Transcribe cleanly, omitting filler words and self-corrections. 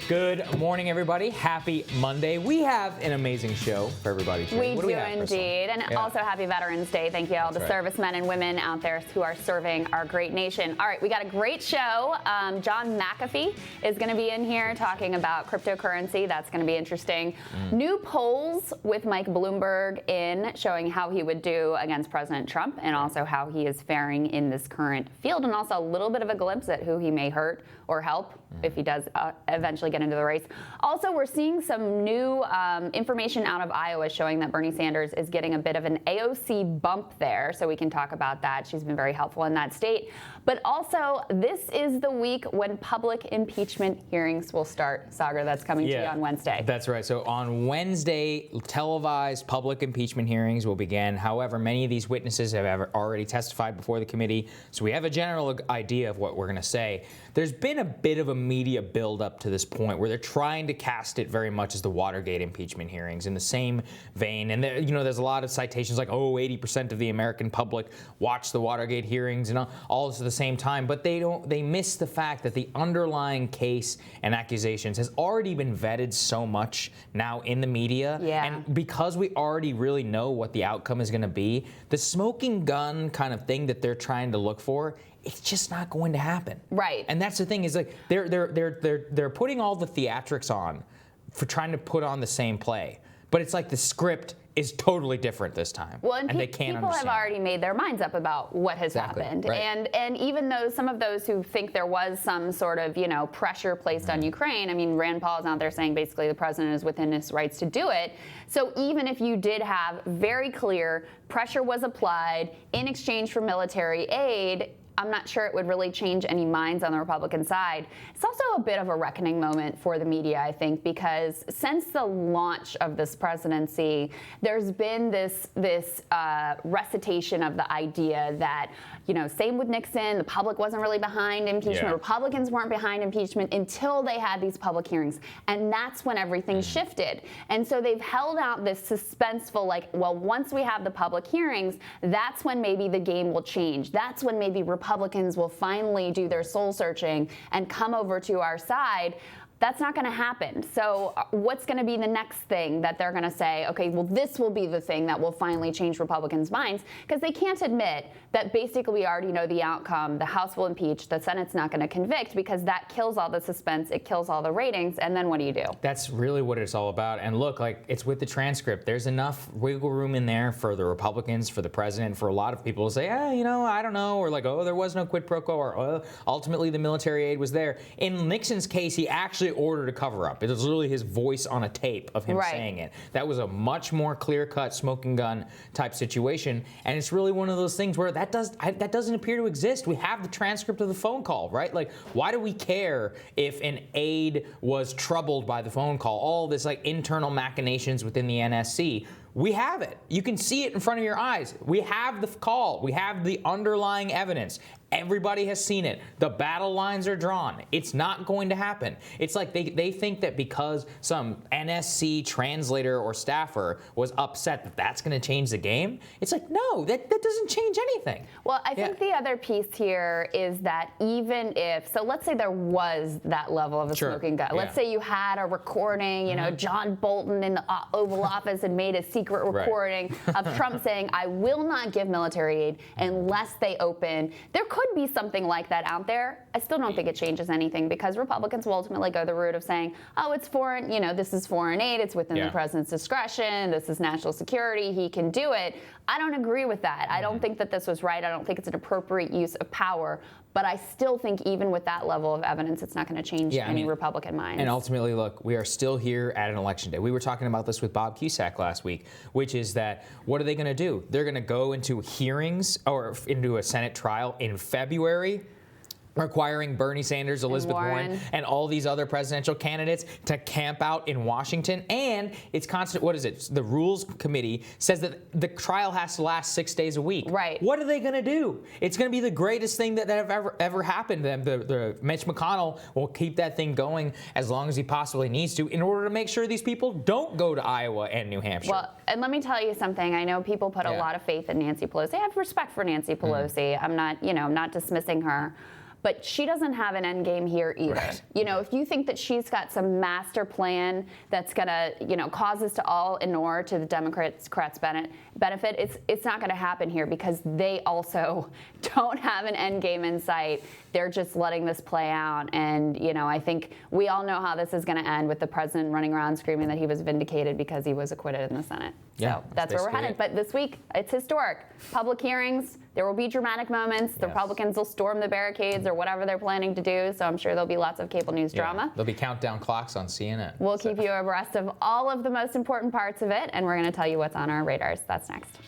Good morning, everybody. Happy Monday. We have an amazing show for everybody today. We do indeed. And also happy Veterans Day. Thank you all the servicemen and women out there who are serving our great nation. All right, we got a great show. John McAfee is going to be in here talking about cryptocurrency. That's going to be interesting. New polls with Mike Bloomberg in showing how he would do against President Trump and also how he is faring in this current field, and also a little bit of a glimpse at who he may hurt or help if he does eventually get into the race. Also, we're seeing some new information out of Iowa showing that Bernie Sanders is getting a bit of an AOC bump there, so we can talk about that. She's been very helpful in that state. But also, this is the week when public impeachment hearings will start. Saagar, that's coming to you on Wednesday. That's right. So on Wednesday, televised public impeachment hearings will begin. However, many of these witnesses have already testified before the committee, so we have a general idea of what we're going to say. There's been a bit of a media build-up to this point where they're trying to cast it very much as the Watergate impeachment hearings in the same vein. And there's a lot of citations like, 80% of the American public watched the Watergate hearings and all this at the same time. But they miss the fact that the underlying case and accusations has already been vetted so much now in the media. Yeah. And because we already really know what the outcome is going to be, the smoking gun kind of thing that they're trying to look for, it's just not going to happen. Right. And that's the thing is like they're putting all the theatrics on for trying to put on the same play. But it's like the script is totally different this time. Well, and they can't people understand. have already made their minds up about what has happened. Right. And even though some of those who think there was some sort of, pressure placed on Ukraine, I mean, Rand Paul is out there saying basically the president is within his rights to do it. So even if you did have very clear pressure was applied in exchange for military aid, I'm not sure it would really change any minds on the Republican side. It's also a bit of a reckoning moment for the media, I think, because since the launch of this presidency, there's been this recitation of the idea that, same with Nixon, the public wasn't really behind impeachment. Yeah. Republicans weren't behind impeachment until they had these public hearings. And that's when everything shifted. And so they've held out this suspenseful, once we have the public hearings, that's when maybe the game will change. That's when maybe Republicans will finally do their soul searching and come over to our side. That's not going to happen. So what's going to be the next thing that they're going to say, okay, well, this will be the thing that will finally change Republicans' minds? Because they can't admit that basically we already know the outcome. The House will impeach. The Senate's not going to convict because that kills all the suspense. It kills all the ratings. And then what do you do? That's really what it's all about. And look, it's with the transcript. There's enough wiggle room in there for the Republicans, for the president, for a lot of people to say, I don't know. Or there was no quid pro quo. Or ultimately the military aid was there. In Nixon's case, he actually ordered a cover-up. It was literally his voice on a tape of him saying it. That was a much more clear-cut smoking gun type situation, and it's really one of those things where that doesn't appear to exist. We have the transcript of the phone call, right? Why do we care if an aide was troubled by the phone call? All this internal machinations within the NSC. We have it. You can see it in front of your eyes. We have the call. We have the underlying evidence. Everybody has seen it. The battle lines are drawn. It's not going to happen. It's like they think that because some NSC translator or staffer was upset that that's going to change the game. It's like, no, that doesn't change anything. Well, I think the other piece here is that even if, so let's say there was that level of a smoking gun. Let's say you had a recording, John Bolton in the Oval Office and made a secret recording of Trump saying, I will not give military aid unless they open. There could be something like that out there. I still don't think it changes anything because Republicans will ultimately go the route of saying, it's foreign, this is foreign aid, it's within the president's discretion, this is national security, he can do it. I don't agree with that. I don't think that this was right. I don't think it's an appropriate use of power. But I still think even with that level of evidence, it's not going to change any Republican minds. And ultimately, look, we are still here at an election day. We were talking about this with Bob Cusack last week, which is that what are they going to do? They're going to go into hearings or into a Senate trial in February, requiring Bernie Sanders, Elizabeth Warren, and all these other presidential candidates to camp out in Washington. And it's constant, what is it? The Rules Committee says that the trial has to last 6 days a week. Right. What are they going to do? It's going to be the greatest thing that have ever happened to them. The Mitch McConnell will keep that thing going as long as he possibly needs to in order to make sure these people don't go to Iowa and New Hampshire. Well, and let me tell you something. I know people put a lot of faith in Nancy Pelosi. I have respect for Nancy Pelosi. I'm not, I'm not dismissing her. But she doesn't have an end game here either. Right. You know, if you think that she's got some master plan that's going to, you know, cause us to all inure to the Democrats' benefit, it's not going to happen here because they also don't have an end game in sight. They're just letting this play out. And, you know, I think we all know how this is going to end with the president running around screaming that he was vindicated because he was acquitted in the Senate. Yeah, So that's where we're headed. it. But this week, it's historic. Public hearings, there will be dramatic moments. The Republicans will storm the barricades or whatever they're planning to do. So I'm sure there'll be lots of cable news drama. There'll be countdown clocks on CNN. We'll keep you abreast of all of the most important parts of it, and we're going to tell you what's on our radars. That's next.